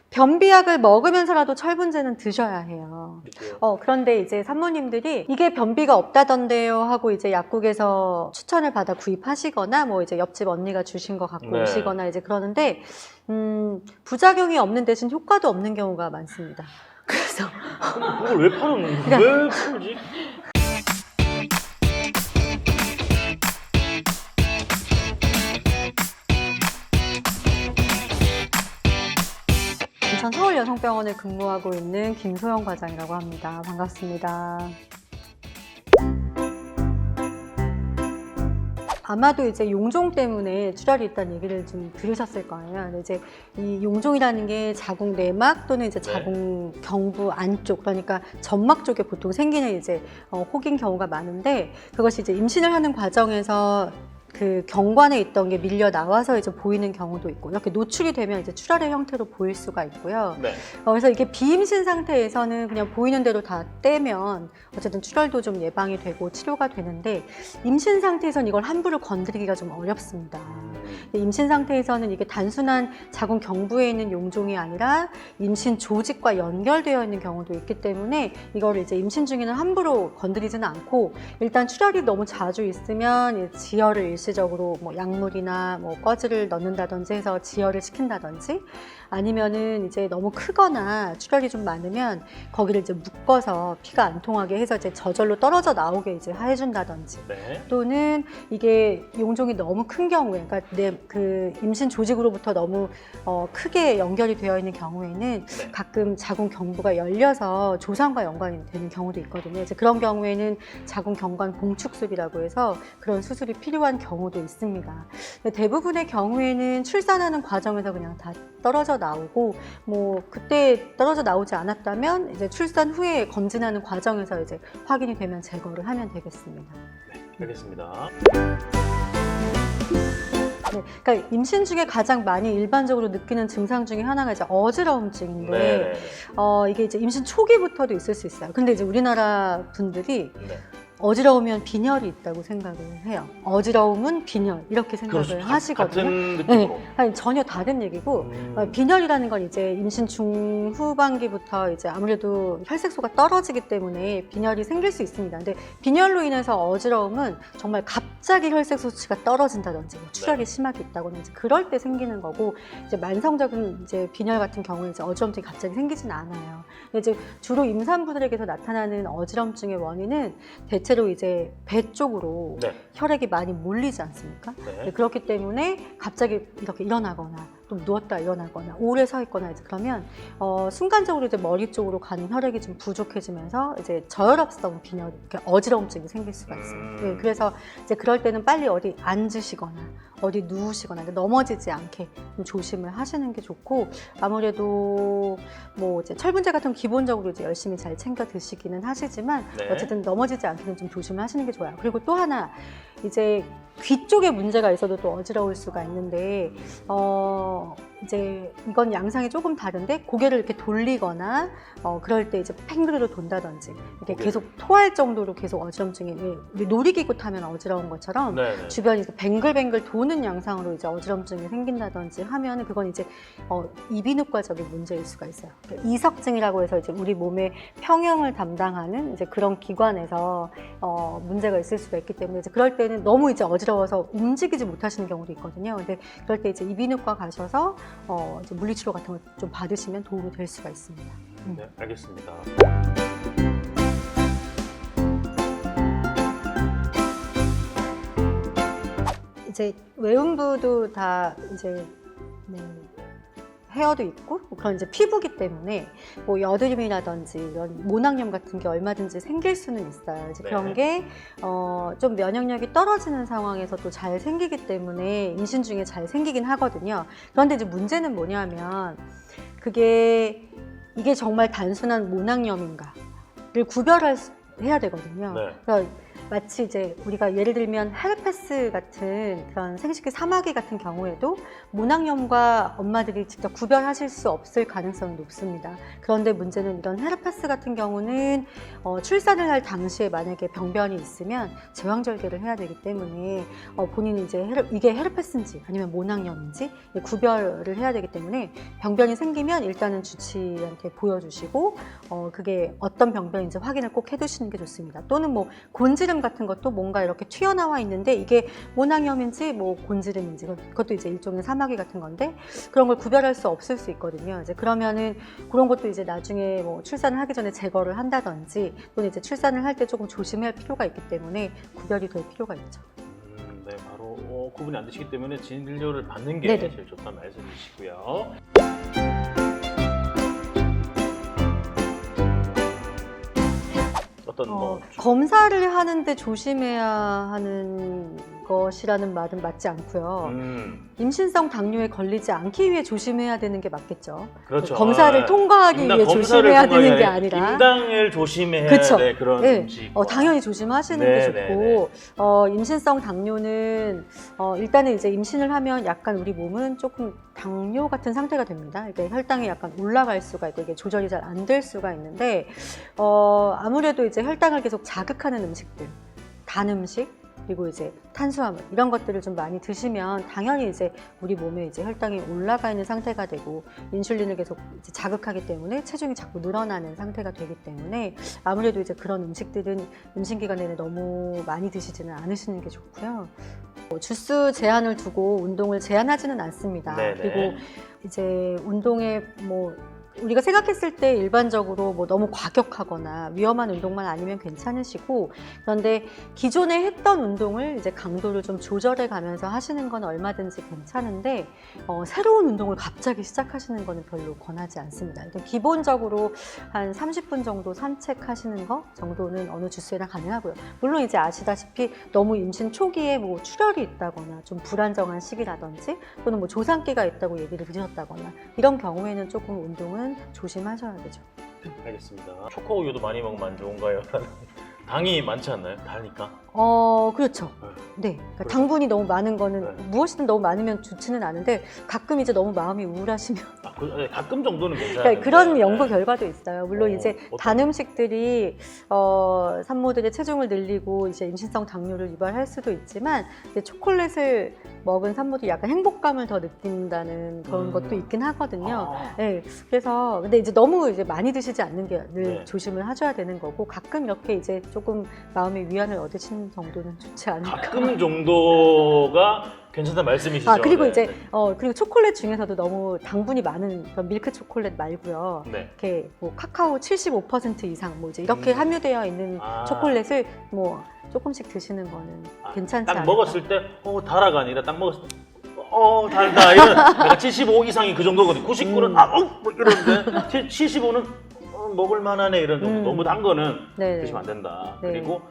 변비약을 먹으면서라도 철분제는 드셔야 해요. 그렇죠. 그런데 이제 산모님들이 이게 변비가 없다던데요 하고 이제 약국에서 추천을 받아 구입하시거나 뭐 이제 옆집 언니가 주신 거 갖고 네. 오시거나 이제 그러는데 부작용이 없는 대신 효과도 없는 경우가 많습니다. 그래서 그걸 왜 파는 그러니까- 왜 팔지? 인천 서울여성병원에 근무하고 있는 김소영 과장이라고 합니다. 반갑습니다. 아마도 이제 용종 때문에 출혈이 있다는 얘기를 좀 들으셨을 거예요. 근데 이제 이 용종이라는 게 자궁 내막 또는 이제 자궁 경부 안쪽, 그러니까 점막 쪽에 보통 생기는 이제 혹인 경우가 많은데, 그것이 이제 임신을 하는 과정에서 그 경관에 있던 게 밀려 나와서 이제 보이는 경우도 있고, 이렇게 노출이 되면 이제 출혈의 형태로 보일 수가 있고요. 네. 그래서 이게 비임신 상태에서는 그냥 보이는 대로 다 떼면 어쨌든 출혈도 좀 예방이 되고 치료가 되는데, 임신 상태에서는 이걸 함부로 건드리기가 좀 어렵습니다. 임신 상태에서는 이게 단순한 자궁 경부에 있는 용종이 아니라 임신 조직과 연결되어 있는 경우도 있기 때문에 이거를 이제 임신 중에는 함부로 건드리지는 않고, 일단 출혈이 너무 자주 있으면 지혈을 일시적으로 뭐 약물이나 뭐 꺼즈를 넣는다든지 해서 지혈을 시킨다든지, 아니면은 이제 너무 크거나 출혈이 좀 많으면 거기를 이제 묶어서 피가 안 통하게 해서 이제 저절로 떨어져 나오게 이제 해준다든지, 네. 또는 이게 용종이 너무 큰 경우에, 그러니까 그 임신 조직으로부터 너무 크게 연결이 되어 있는 경우에는 가끔 자궁 경부가 열려서 조상과 연관이 되는 경우도 있거든요. 이제 그런 경우에는 자궁 경관 봉축술이라고 해서 그런 수술이 필요한 경우도 있습니다. 대부분의 경우에는 출산하는 과정에서 그냥 다 떨어져 나오고, 뭐 그때 떨어져 나오지 않았다면 이제 출산 후에 검진하는 과정에서 이제 확인이 되면 제거를 하면 되겠습니다. 네, 알겠습니다. 네, 그러니까 임신 중에 가장 많이 일반적으로 느끼는 증상 중에 하나가 이제 어지러움증인데, 네. 이게 이제 임신 초기부터도 있을 수 있어요. 근데 이제 우리나라 분들이 네. 어지러우면 빈혈이 있다고 생각을 해요. 어지러움은 빈혈 이렇게 생각을 하시거든요. 같은 느낌으로. 아니, 전혀 다른 얘기고, 빈혈이라는 건 이제 임신 중후반기부터 이제 아무래도 혈색소가 떨어지기 때문에 빈혈이 생길 수 있습니다. 근데 빈혈로 인해서 어지러움은 정말 갑자기 혈색소 수치가 떨어진다든지, 뭐 출혈이 심하게 있다거나 이제 그럴 때 생기는 거고, 이제 만성적인 이제 빈혈 같은 경우에 이제 어지럼증이 갑자기 생기진 않아요. 근데 이제 주로 임산부들에게서 나타나는 어지럼증의 원인은 대체로 이제 배 쪽으로 혈액이 많이 몰리지 않습니까? 네. 그렇기 때문에 갑자기 이렇게 일어나거나 또 누웠다 일어나거나 오래 서 있거나 이제 그러면 순간적으로 이제 머리 쪽으로 가는 혈액이 좀 부족해지면서 이제 저혈압성 빈혈, 어지러움증이 생길 수가 있어요. 네, 그래서 이제 그럴 때는 빨리 어디 앉으시거나 어디 누우시거나 넘어지지 않게 좀 조심을 하시는 게 좋고, 아무래도 뭐 이제 철분제 같은 건 기본적으로 이제 열심히 잘 챙겨 드시기는 하시지만 어쨌든 넘어지지 않게는 좀 조심을 하시는 게 좋아요. 그리고 또 하나, 이제 귀 쪽에 문제가 있어도 또 어지러울 수가 있는데, 이제 이건 양상이 조금 다른데 고개를 이렇게 돌리거나 그럴 때 이제 팽그르르 돈다든지 이렇게 계속 토할 정도로 계속 어지럼증이, 왜 놀이기구 타면 어지러운 것처럼 주변이 뱅글뱅글 도는 양상으로 이제 어지럼증이 생긴다든지 하면 그건 이제 이비인후과적인 문제일 수가 있어요. 이석증이라고 해서 이제 우리 몸의 평형을 담당하는 이제 그런 기관에서 문제가 있을 수가 있기 때문에 이제 그럴 때는 너무 이제 어지러워서 움직이지 못하시는 경우도 있거든요. 근데 그럴 때 이제 이비인후과 가셔서 이제 물리치료 같은 걸 좀 받으시면 도움이 될 수가 있습니다. 네, 알겠습니다. 이제 외음부도 다 이제 헤어도 있고 그런 이제 피부기 때문에 뭐 여드름이라든지 이런 모낭염 같은 게 얼마든지 생길 수는 있어요. 이제 그런 게 좀 면역력이 떨어지는 상황에서도 잘 생기기 때문에 임신 중에 잘 생기긴 하거든요. 그런데 이제 문제는 뭐냐면 이게 정말 단순한 모낭염인가를 구별해야 되거든요. 그러니까 마치 이제 우리가 예를 들면 헤르페스 같은 그런 생식기 사마귀 같은 경우에도 모낭염과 엄마들이 직접 구별하실 수 없을 가능성이 높습니다. 그런데 문제는 이런 헤르페스 같은 경우는 출산을 할 당시에 만약에 병변이 있으면 제왕절개를 해야 되기 때문에 본인이 이제 이게 헤르페스인지 아니면 모낭염인지 구별을 해야 되기 때문에 병변이 생기면 일단은 주치의한테 보여주시고 그게 어떤 병변인지 확인을 꼭 해두시는 게 좋습니다. 또는 뭐 곤지름 같은 것도 뭔가 이렇게 튀어나와 있는데 이게 모낭염인지 뭐 곤지름인지 그것도 이제 일종의 사마귀 같은 건데 그런 걸 구별할 수 없을 수 있거든요. 이제 그러면은 그런 것도 이제 나중에 뭐 출산을 하기 전에 제거를 한다든지 또는 이제 출산을 할 때 조금 조심해야 할 필요가 있기 때문에 구별이 될 필요가 있죠. 네, 바로 구분이 안 되시기 때문에 진료를 받는 게 네네. 제일 좋다는 말씀이시고요. 어떤 검사를 하는데 조심해야 하는 것이라는 말은 맞지 않고요. 임신성 당뇨에 걸리지 않기 위해 조심해야 되는 게 맞겠죠. 그렇죠. 검사를 통과하기 위해 조심해야 되는 게 아니라 임당을 조심해야 그쵸. 돼 그런 네. 음식. 당연히 조심하시는 게 좋고 임신성 당뇨는 일단은 이제 임신을 하면 약간 우리 몸은 조금 당뇨 같은 상태가 됩니다. 이게 혈당이 약간 올라갈 수가 있고 이게 조절이 잘 안 될 수가 있는데 아무래도 이제 혈당을 계속 자극하는 음식들, 단 음식 그리고 이제 탄수화물 이런 것들을 좀 많이 드시면 당연히 이제 우리 몸에 이제 혈당이 올라가 있는 상태가 되고 인슐린을 계속 이제 자극하기 때문에 체중이 자꾸 늘어나는 상태가 되기 때문에 아무래도 이제 그런 음식들은 임신 기간 내내 너무 많이 드시지는 않으시는 게 좋고요. 주수 제한을 두고 운동을 제한하지는 않습니다. 네네. 그리고 이제 운동에 뭐 우리가 생각했을 때 일반적으로 뭐 너무 과격하거나 위험한 운동만 아니면 괜찮으시고 그런데 기존에 했던 운동을 이제 강도를 좀 조절해 가면서 하시는 건 얼마든지 괜찮은데 새로운 운동을 갑자기 시작하시는 거는 별로 권하지 않습니다. 일단 기본적으로 한 30분 정도 산책하시는 거 정도는 어느 주수에나 가능하고요. 물론 이제 아시다시피 너무 임신 초기에 뭐 출혈이 있다거나 좀 불안정한 시기라든지 또는 뭐 조산기가 있다고 얘기를 드렸다거나 이런 경우에는 조금 운동은 조심하셔야 되죠. 알겠습니다. 초코우유도 많이 먹으면 안 좋은가요? 당이 많지 않나요? 다니까. 그렇죠. 네. 그러니까 그렇죠. 당분이 너무 많은 거는 네. 무엇이든 너무 많으면 좋지는 않은데 가끔 이제 너무 마음이 우울하시면 가끔 정도는 괜찮아요. 그러니까 그런 연구 결과도 있어요. 물론 이제 어떤- 단 음식들이 산모들의 체중을 늘리고 이제 임신성 당뇨를 유발할 수도 있지만 이제 초콜릿을 먹은 산모들이 약간 행복감을 더 느낀다는 그런 것도 있긴 하거든요. 네, 그래서 근데 이제 너무 이제 많이 드시지 않는 게 늘 네. 조심을 하셔야 되는 거고 가끔 이렇게 이제 조금 마음의 위안을 얻으시는 정도는 좋지 않을까. 가끔 정도가 괜찮다는 말씀이시죠? 그리고 네, 이제 그리고 초콜릿 중에서도 너무 당분이 많은 그런 밀크 초콜릿 말고요. 네. 이렇게 뭐 카카오 75% 이상 뭐 이제 이렇게 함유되어 있는 초콜릿을 뭐 조금씩 드시는 거는 괜찮지 딱 않을까. 먹었을 때 달아가 아니라 딱 먹었을 때 달다 이런 내가 75 이상이 그 정도거든요. 99는 뭐 이러는데 75는 먹을 만하네 이런 정도. 너무 단 거는 네네. 드시면 안 된다. 네. 그리고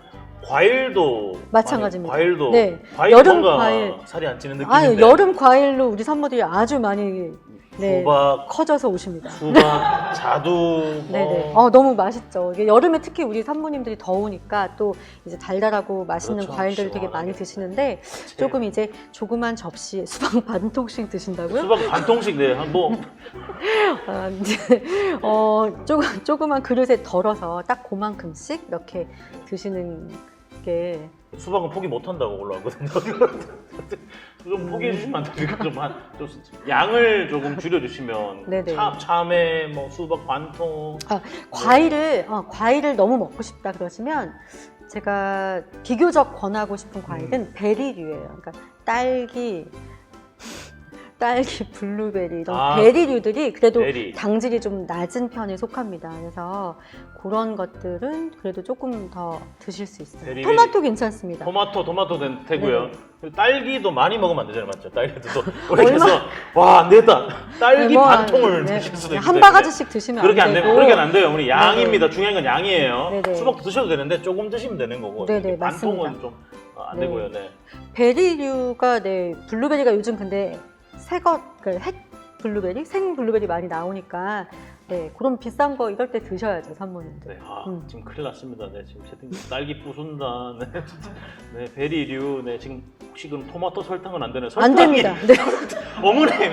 과일도 마찬가지입니다. 과일도 네. 과일 여름 뭔가 과일. 살이 안 찌는 느낌인데 여름 과일로 우리 산모들이 아주 많이 수박, 커져서 오십니다. 수박, 자두 네네. 너무 맛있죠. 이게 여름에 특히 우리 산모님들이 더우니까 또 이제 달달하고 맛있는 그렇죠. 과일들을 되게 많이 시원하게. 드시는데 조금 이제 조그만 접시에 수박 반 통씩 드신다고요? 수박 반 통씩 뭐 이제 조그만 그릇에 덜어서 딱 그만큼씩 이렇게 드시는 게 수박은 포기 못 한다고 올라왔거든요. 좀 포기해 주시면 안 됩니까? 좀 양을 조금 줄여 주시면 네네. 참외 뭐 수박 반통 과일을 너무 먹고 싶다 그러시면 제가 비교적 권하고 싶은 과일은 베리류예요. 그러니까 딸기, 블루베리 이런 베리류들이 그래도 베리. 당질이 좀 낮은 편에 속합니다. 그래서 그런 것들은 그래도 조금 더 드실 수 있어요. 베리베리. 토마토 괜찮습니다. 토마토 되고요. 네네. 그리고 딸기도 많이 먹으면 안 되잖아요, 맞죠? 딸기도 그래서 와, 안 되겠다. 딸기 반통을 드실 수도 있기 한 때문에 바가지씩 드시면 그렇게 안 안 되고 돼요. 그렇게 안 돼요. 우리 양입니다. 중요한 건 양이에요. 네네. 수박도 드셔도 되는데 조금 드시면 되는 거고. 네네, 반통은 맞습니다. 좀 안 되고요. 네. 베리류가 블루베리가 요즘 근데 블루베리, 생 블루베리 많이 나오니까 네, 그럼 비싼 거 이럴 때 드셔야죠, 산모님들. 네, 지금 큰일 났습니다. 네, 지금 채팅 딸기 부순다. 네, 네, 베리류. 네, 지금 혹시 그럼 토마토 설탕은 안 되나요? 안 됩니다. 네. 어머님,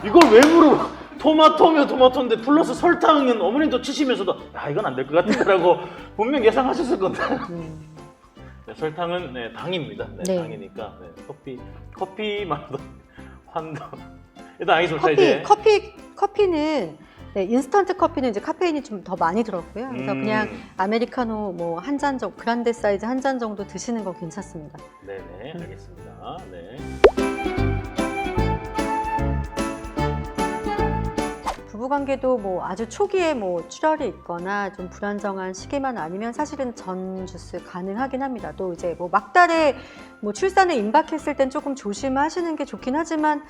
이걸 왜 물어봐? 토마토면 토마토인데 플러스 설탕은 어머님도 치시면서도 야 이건 안 될 것 같은데라고 분명 예상하셨을 건데. 네, 설탕은 네, 당입니다. 네, 네. 당이니까 네, 커피만도 환도. 일단 알겠습니다. 이제 커피는 네, 인스턴트 커피는 이제 카페인이 좀 더 많이 들었고요. 그래서 그냥 아메리카노 뭐 한 잔 정도, 그란데 사이즈 한 잔 정도 드시는 거 괜찮습니다. 네네, 알겠습니다. 네. 부부관계도 뭐 아주 초기에 뭐 출혈이 있거나 좀 불안정한 시기만 아니면 사실은 전 주스 가능하긴 합니다. 또 이제 뭐 막달에 뭐 출산을 임박했을 땐 조금 조심하시는 게 좋긴 하지만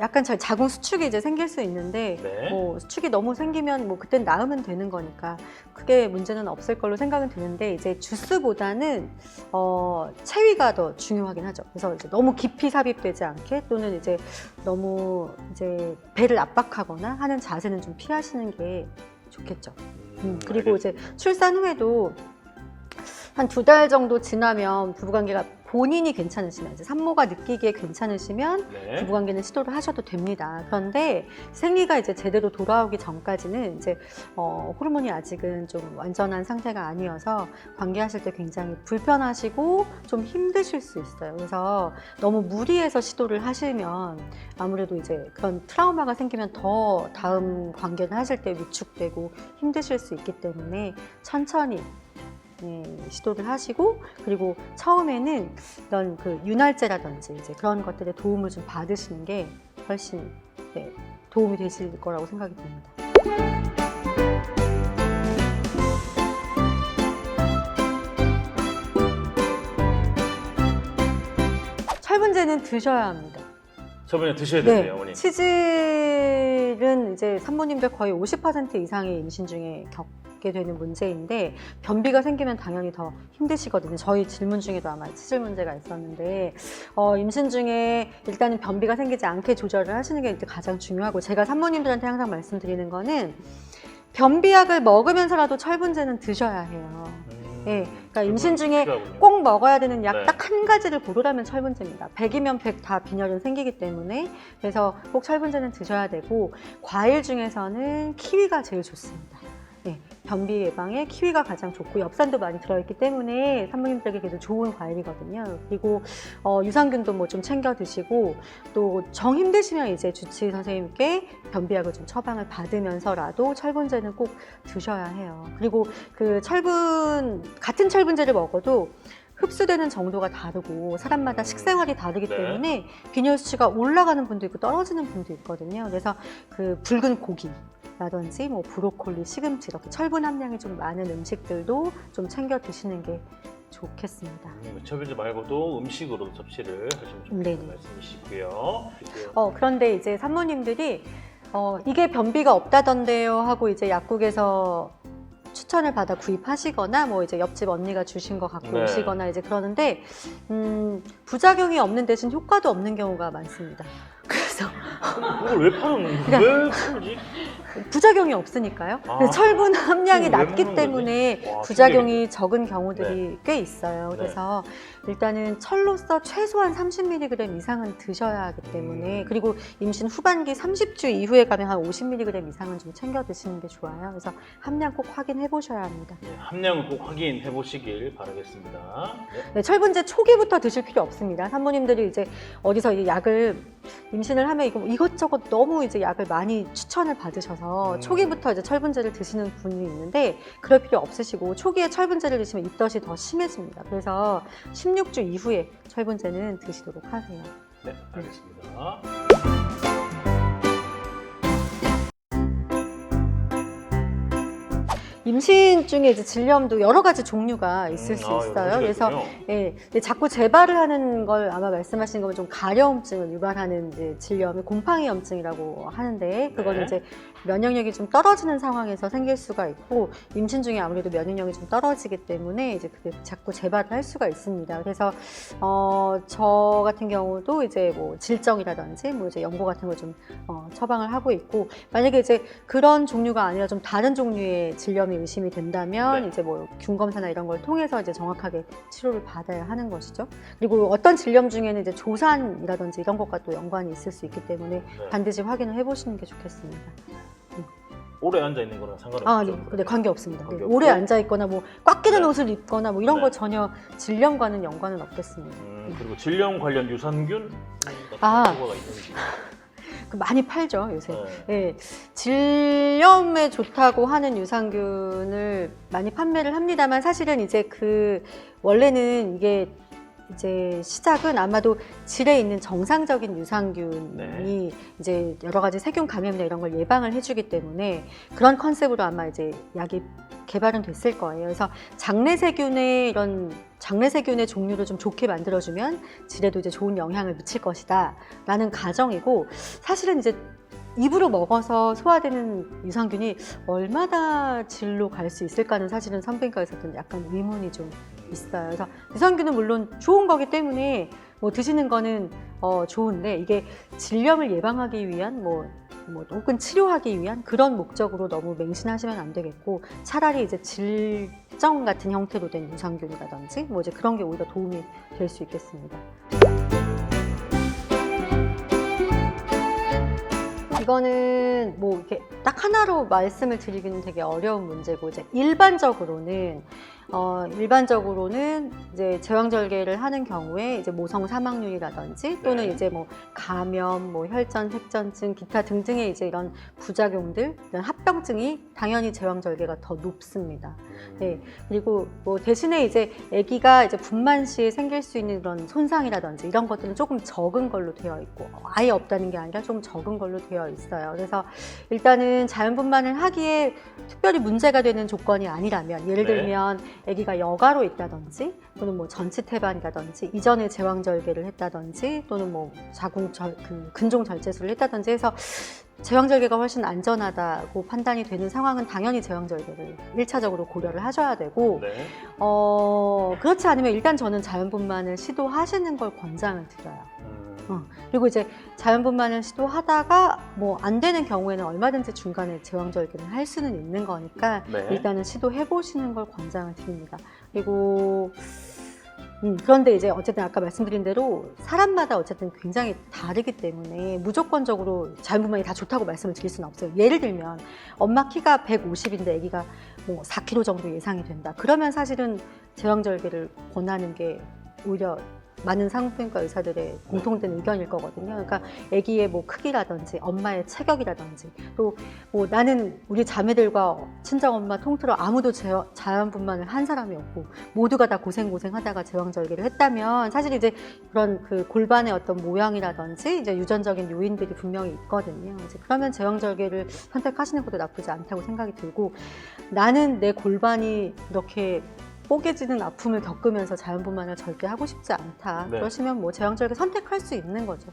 약간 자궁 수축이 이제 생길 수 있는데 네. 뭐 수축이 너무 생기면 뭐 그땐 나으면 되는 거니까 크게 문제는 없을 걸로 생각은 드는데 이제 주스보다는 체위가 더 중요하긴 하죠. 그래서 이제 너무 깊이 삽입되지 않게 또는 이제 너무 이제 배를 압박하거나 하는 자세는 좀 피하시는 게 좋겠죠. 그리고 이제 출산 후에도 한 2달 정도 지나면 부부관계가 본인이 괜찮으시면 이제 산모가 느끼기에 괜찮으시면 네. 부부관계는 시도를 하셔도 됩니다. 그런데 생리가 이제 제대로 돌아오기 전까지는 이제 호르몬이 아직은 좀 완전한 상태가 아니어서 관계하실 때 굉장히 불편하시고 좀 힘드실 수 있어요. 그래서 너무 무리해서 시도를 하시면 아무래도 이제 그런 트라우마가 생기면 더 다음 관계를 하실 때 위축되고 힘드실 수 있기 때문에 천천히 시도를 하시고 그리고 처음에는 이런 그 윤활제라든지 이제 그런 것들의 도움을 좀 받으시는 게 훨씬 도움이 되실 거라고 생각이 듭니다. 철분제는 드셔야 합니다. 저번에 드셔야 되네요, 어머니. 치질은 이제 산모님들 거의 50% 이상의 임신 중에 겪게 되는 문제인데 변비가 생기면 당연히 더 힘드시거든요. 저희 질문 중에도 아마 치질 문제가 있었는데 임신 중에 일단은 변비가 생기지 않게 조절을 하시는 게 가장 중요하고 제가 산모님들한테 항상 말씀드리는 거는 변비약을 먹으면서라도 철분제는 드셔야 해요. 네, 그러니까 임신 중에 필요하군요. 꼭 먹어야 되는 약 네. 딱 한 가지를 고르라면 철분제입니다. 100이면 100 다 빈혈은 생기기 때문에 그래서 꼭 철분제는 드셔야 되고 과일 중에서는 키위가 제일 좋습니다. 네, 변비 예방에 키위가 가장 좋고 엽산도 많이 들어있기 때문에 산모님들에게 그래도 좋은 과일이거든요. 그리고 유산균도 뭐 좀 챙겨 드시고 또 정 힘드시면 이제 주치의 선생님께 변비약을 좀 처방을 받으면서라도 철분제는 꼭 드셔야 해요. 그리고 그 같은 철분제를 먹어도 흡수되는 정도가 다르고 사람마다 식생활이 다르기 네. 때문에 빈혈 수치가 올라가는 분도 있고 떨어지는 분도 있거든요. 그래서 그 붉은 고기라든지 뭐 브로콜리, 시금치 이렇게 철분 함량이 좀 많은 음식들도 좀 챙겨 드시는 게 좋겠습니다. 철분제 말고도 음식으로 섭취를 하시면 좋겠다는 네네. 말씀이시고요. 그런데 이제 산모님들이 이게 변비가 없다던데요 하고 이제 약국에서 추천을 받아 구입하시거나 뭐 이제 옆집 언니가 주신 거 갖고 네. 오시거나 이제 그러는데 부작용이 없는 대신 효과도 없는 경우가 많습니다. 그래서 이걸 왜 파는 그러니까 왜 팔지? 부작용이 없으니까요. 근데 철분 함량이 그럼 왜 낮기 먹는 때문에 거지? 와, 부작용이 적은 경우들이 네. 꽤 있어요. 네. 그래서 일단은 철로서 최소한 30mg 이상은 드셔야 하기 때문에 그리고 임신 후반기 30주 이후에 가면 한 50mg 이상은 좀 챙겨 드시는 게 좋아요. 그래서 함량 꼭 확인해 보셔야 합니다. 네, 함량을 꼭 확인해 보시길 바라겠습니다. 네. 네, 철분제 초기부터 드실 필요 없습니다. 산모님들이 이제 어디서 이 약을 임신을 하면 이것저것 너무 이제 약을 많이 추천을 받으셔서 초기부터 이제 철분제를 드시는 분이 있는데 그럴 필요 없으시고 초기에 철분제를 드시면 입덧이 더 심해집니다. 그래서 16주 이후에 철분제는 드시도록 하세요. 네, 알겠습니다. 임신 중에 이제 질염도 여러 가지 종류가 있을 수 있어요. 그래서 근데 자꾸 재발을 하는 걸 아마 말씀하시는 거면 좀 가려움증을 유발하는 이제 질염이 곰팡이염증이라고 하는데 그거는 네. 이제 면역력이 좀 떨어지는 상황에서 생길 수가 있고 임신 중에 아무래도 면역력이 좀 떨어지기 때문에 이제 그게 자꾸 재발을 할 수가 있습니다. 그래서 저 같은 경우도 이제 뭐 질정이라든지 뭐 이제 연고 같은 걸 좀 처방을 하고 있고 만약에 이제 그런 종류가 아니라 좀 다른 종류의 질염이 의심이 된다면 네. 이제 뭐 균 검사나 이런 걸 통해서 이제 정확하게 치료를 받아야 하는 것이죠. 그리고 어떤 질염 중에는 이제 조산이라든지 이런 것과 또 연관이 있을 수 있기 때문에 네. 반드시 확인을 해보시는 게 좋겠습니다. 오래 앉아 있는 거랑 상관없죠. 아, 네, 근데 관계 없습니다. 네, 관계없고. 오래 앉아 있거나 뭐 꽉 끼는 네. 옷을 입거나 뭐 이런 네. 거 전혀 질염과는 연관은 없겠습니다. 그리고 질염 관련 유산균 같은 아. 효과가 있는지. 그 많이 팔죠 요새. 네. 네, 질염에 좋다고 하는 유산균을 많이 판매를 합니다만 사실은 이제 그 원래는 이게 이제 시작은 아마도 질에 있는 정상적인 유산균이 네. 이제 여러 가지 세균 감염이나 이런 걸 예방을 해주기 때문에 그런 컨셉으로 아마 이제 약이 개발은 됐을 거예요. 그래서 장내세균의 이런 장내세균의 종류를 좀 좋게 만들어주면 질에도 이제 좋은 영향을 미칠 것이다라는 가정이고 사실은 이제 입으로 먹어서 소화되는 유산균이 얼마나 질로 갈 수 있을까는 사실은 산부인과에서도 약간 의문이 좀 있어요. 그래서 유산균은 물론 좋은 거기 때문에 뭐 드시는 거는 좋은데 이게 질염을 예방하기 위한 뭐 혹은 치료하기 위한 그런 목적으로 너무 맹신하시면 안 되겠고 차라리 이제 질정 같은 형태로 된 유산균이라든지 뭐 이제 그런 게 오히려 도움이 될 수 있겠습니다. 이거는 뭐 이렇게 딱 하나로 말씀을 드리기는 되게 어려운 문제고 이제 일반적으로는 이제 제왕절개를 하는 경우에 이제 모성 사망률이라든지 또는 네. 이제 뭐 감염, 뭐 혈전, 색전증, 기타 등등의 이제 이런 부작용들, 이런 합병증이 당연히 제왕절개가 더 높습니다. 네. 그리고 뭐 대신에 이제 아기가 이제 분만 시에 생길 수 있는 그런 손상이라든지 이런 것들은 조금 적은 걸로 되어 있고 아예 없다는 게 아니라 좀 적은 걸로 되어 있어요. 그래서 일단은 자연분만을 하기에 특별히 문제가 되는 조건이 아니라면 예를 네. 들면 아기가 여가로 있다든지 또는 뭐 전치태반이라든지 이전에 제왕절개를 했다든지 또는 뭐 근종절제술을 했다든지 해서 제왕절개가 훨씬 안전하다고 판단이 되는 상황은 당연히 제왕절개를 1차적으로 고려를 하셔야 되고 네. 그렇지 않으면 일단 저는 자연분만을 시도하시는 걸 권장을 드려요. 그리고 이제 자연분만을 시도하다가 뭐 안 되는 경우에는 얼마든지 중간에 제왕절개를 할 수는 있는 거니까 네. 일단은 시도해 보시는 걸 권장을 드립니다. 그리고 그런데 이제 어쨌든 아까 말씀드린 대로 사람마다 어쨌든 굉장히 다르기 때문에 무조건적으로 자연분만이 다 좋다고 말씀을 드릴 수는 없어요. 예를 들면 엄마 키가 150인데 아기가 뭐 4kg 정도 예상이 된다. 그러면 사실은 제왕절개를 권하는 게 오히려 많은 산부인과 의사들의 공통된 의견일 거거든요. 그러니까 아기의 뭐 크기라든지 엄마의 체격이라든지 또 뭐 나는 우리 자매들과 친정엄마 통틀어 아무도 자연분만을 한 사람이 없고 모두가 다 고생하다가 제왕절개를 했다면 사실 이제 그런 그 골반의 어떤 모양이라든지 이제 유전적인 요인들이 분명히 있거든요. 이제 그러면 제왕절개를 선택하시는 것도 나쁘지 않다고 생각이 들고 나는 내 골반이 이렇게 뽀개지는 아픔을 겪으면서 자연분만을 절대 하고 싶지 않다. 네. 그러시면 뭐 제왕절개 선택할 수 있는 거죠.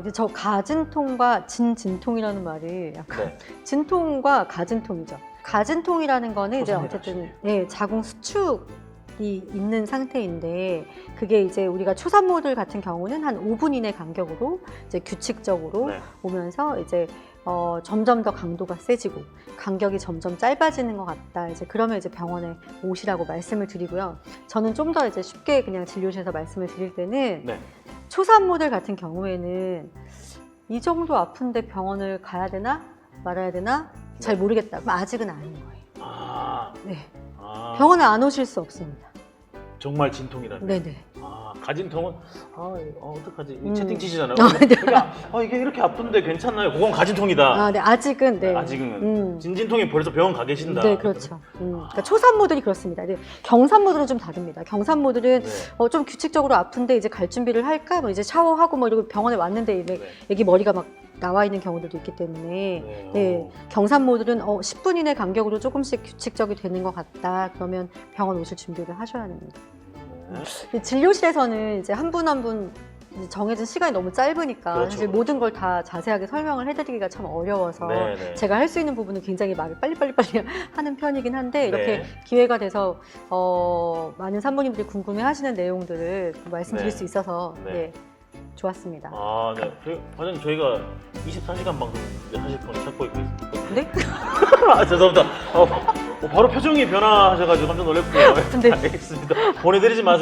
이제 저 가진통과 진통이라는 말이 약간 네. 진통과 가진통이죠. 가진통이라는 거는 이제 조심해라, 어쨌든 자궁 수축이 있는 상태인데 그게 이제 우리가 초산모들 같은 경우는 한 5분 이내 간격으로 이제 규칙적으로 네. 오면서 이제 점점 더 강도가 세지고 간격이 점점 짧아지는 것 같다. 이제 그러면 이제 병원에 오시라고 말씀을 드리고요. 저는 좀 더 이제 쉽게 그냥 진료실에서 말씀을 드릴 때는 네. 초산모들 같은 경우에는 이 정도 아픈데 병원을 가야 되나 말아야 되나 잘 모르겠다. 그럼 아직은 아닌 거예요. 네. 병원에 안 오실 수 없습니다. 정말 진통이라면. 네네. 가진통은 어떡하지? 채팅 치시잖아요. 네. 그러니까 이게 이렇게 아픈데 괜찮나요? 그건 가진통이다. 네, 아직은 네. 아직은 진진통이 벌써 병원 가 계신다. 네, 그렇죠. 그러니까 초산모들이 그렇습니다. 네. 경산모들은 좀 다릅니다. 경산모들은 네. 좀 규칙적으로 아픈데 이제 갈 준비를 할까? 뭐 이제 샤워하고 뭐 이러고 병원에 왔는데 네. 애기 머리가 막 나와 있는 경우들도 있기 때문에 네. 경산모들은 10분 이내 간격으로 조금씩 규칙적이 되는 것 같다. 그러면 병원 오실 준비를 하셔야 됩니다. 진료실에서는 이제 한 분 한 분 이제 정해진 시간이 너무 짧으니까 그렇죠, 사실 그렇죠. 모든 걸 다 자세하게 설명을 해드리기가 참 어려워서 네네. 제가 할 수 있는 부분은 굉장히 말을 빨리빨리 하는 편이긴 한데 이렇게 네. 기회가 돼서 많은 산모님들이 궁금해하시는 내용들을 말씀드릴 네. 수 있어서 네. 네, 좋았습니다. 아, 네. 과장님 저희가 24시간 방송 하실 분이 찾고 있거든요. 네? 아, 죄송합니다. 바로 표정이 변화하셔가지고 깜짝 놀랐고요. 네. 알겠습니다. 보내드리지 마세요.